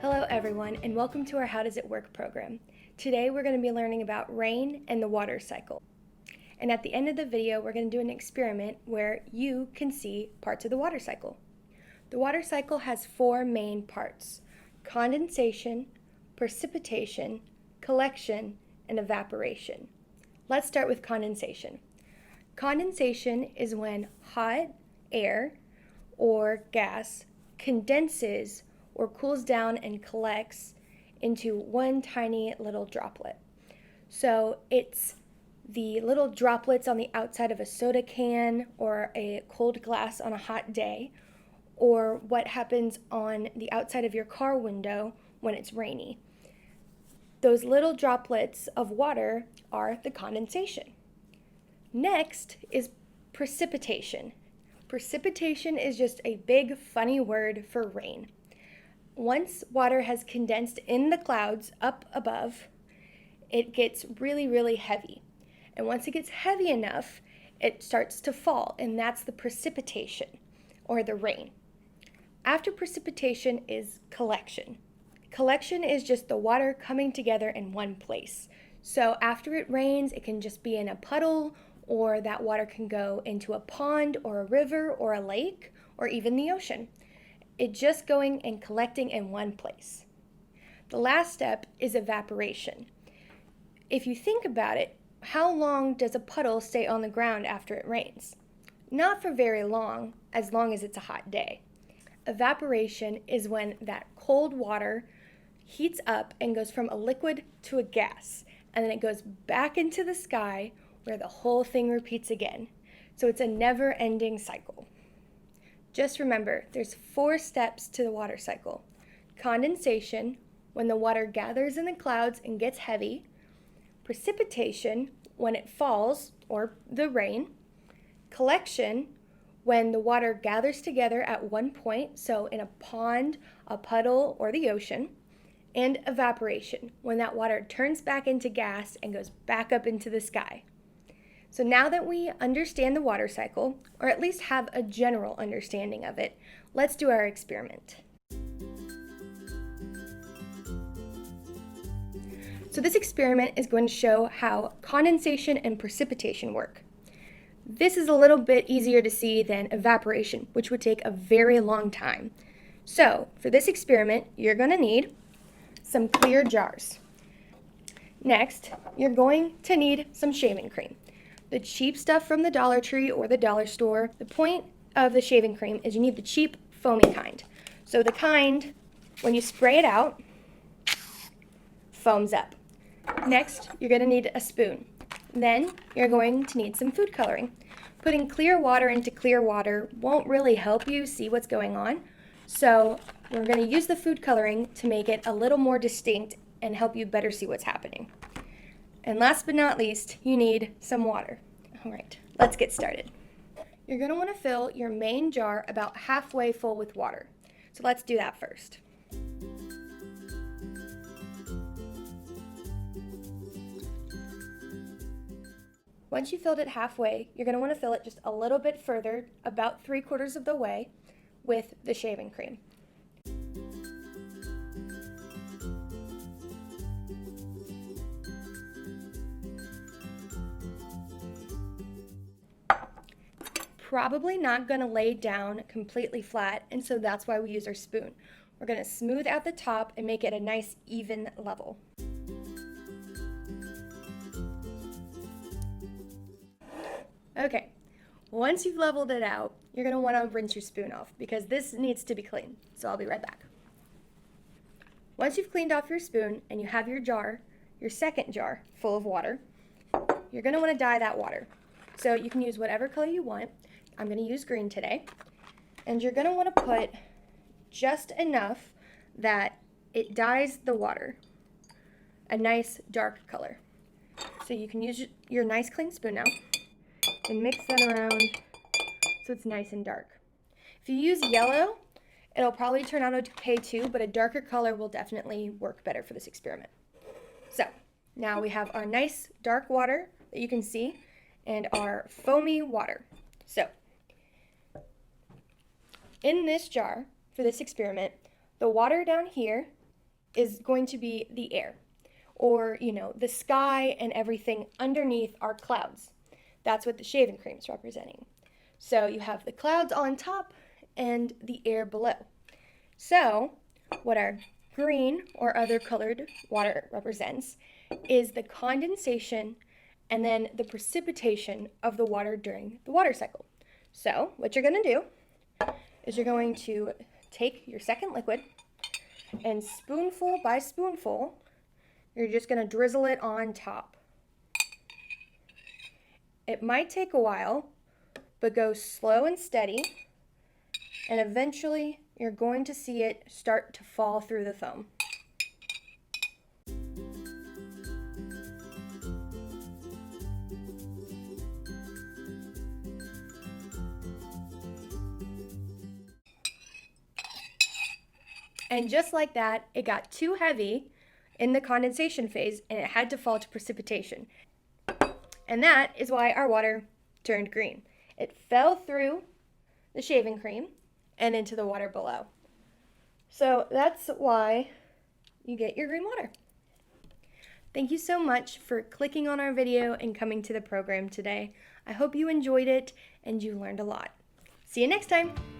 Hello everyone, and welcome to our How Does It Work program. Today we're going to be learning about rain and the water cycle. And at the end of the video, we're going to do an experiment where you can see parts of the water cycle. The water cycle has four main parts: condensation, precipitation, collection, and evaporation. Let's start with condensation. Condensation is when hot air or gas condenses or cools down and collects into one tiny little droplet. So it's the little droplets on the outside of a soda can or a cold glass on a hot day, or what happens on the outside of your car window when it's rainy. Those little droplets of water are the condensation. Next is precipitation. Precipitation is just a big, funny word for rain. Once water has condensed in the clouds up above, it gets really, really heavy. And once it gets heavy enough, it starts to fall, and that's the precipitation, or the rain. After precipitation is collection. Collection is just the water coming together in one place. So after it rains, it can just be in a puddle, or that water can go into a pond or a river or a lake or even the ocean. It's just going and collecting in one place. The last step is evaporation. If you think about it, how long does a puddle stay on the ground after it rains? Not for very long, as long as it's a hot day. Evaporation is when that cold water heats up and goes from a liquid to a gas, and then it goes back into the sky where the whole thing repeats again. So it's a never-ending cycle. Just remember, there's 4 steps to the water cycle. Condensation, when the water gathers in the clouds and gets heavy. Precipitation, when it falls, or the rain. Collection, when the water gathers together at one point, so in a pond, a puddle, or the ocean. And evaporation, when that water turns back into gas and goes back up into the sky. So now that we understand the water cycle, or at least have a general understanding of it, let's do our experiment. So this experiment is going to show how condensation and precipitation work. This is a little bit easier to see than evaporation, which would take a very long time. So for this experiment, you're going to need some clear jars. Next, you're going to need some shaving cream. The cheap stuff from the Dollar Tree or the dollar store. The point of the shaving cream is you need the cheap, foamy kind. So the kind, when you spray it out, foams up. Next, you're going to need a spoon. Then, you're going to need some food coloring. Putting clear water into clear water won't really help you see what's going on. So, we're going to use the food coloring to make it a little more distinct and help you better see what's happening. And last but not least, you need some water. All right, let's get started. You're going to want to fill your main jar about halfway full with water. So let's do that first. Once you filled it halfway, you're going to want to fill it just a little bit further, about 3/4 of the way, with the shaving cream. Probably not going to lay down completely flat, and so that's why we use our spoon. We're going to smooth out the top and make it a nice even level. Okay, once you've leveled it out, you're going to want to rinse your spoon off because this needs to be clean, so I'll be right back. Once you've cleaned off your spoon and you have your jar, your second jar full of water, you're going to want to dye that water. So you can use whatever color you want. I'm going to use green today. And you're going to want to put just enough that it dyes the water a nice dark color. So you can use your nice clean spoon now and mix that around so it's nice and dark. If you use yellow, it'll probably turn out okay too, but a darker color will definitely work better for this experiment. So now we have our nice dark water that you can see and our foamy water. So in this jar for this experiment, the water down here is going to be the air, or, the sky and everything underneath are clouds. That's what the shaving cream is representing. So you have the clouds on top and the air below. So what our green or other colored water represents is the condensation and then the precipitation of the water during the water cycle. So what you're going to do is you're going to take your second liquid and spoonful by spoonful, you're just going to drizzle it on top. It might take a while, but go slow and steady, and eventually you're going to see it start to fall through the foam. And just like that, it got too heavy in the condensation phase and it had to fall to precipitation. And that is why our water turned green. It fell through the shaving cream and into the water below. So that's why you get your green water. Thank you so much for clicking on our video and coming to the program today. I hope you enjoyed it and you learned a lot. See you next time.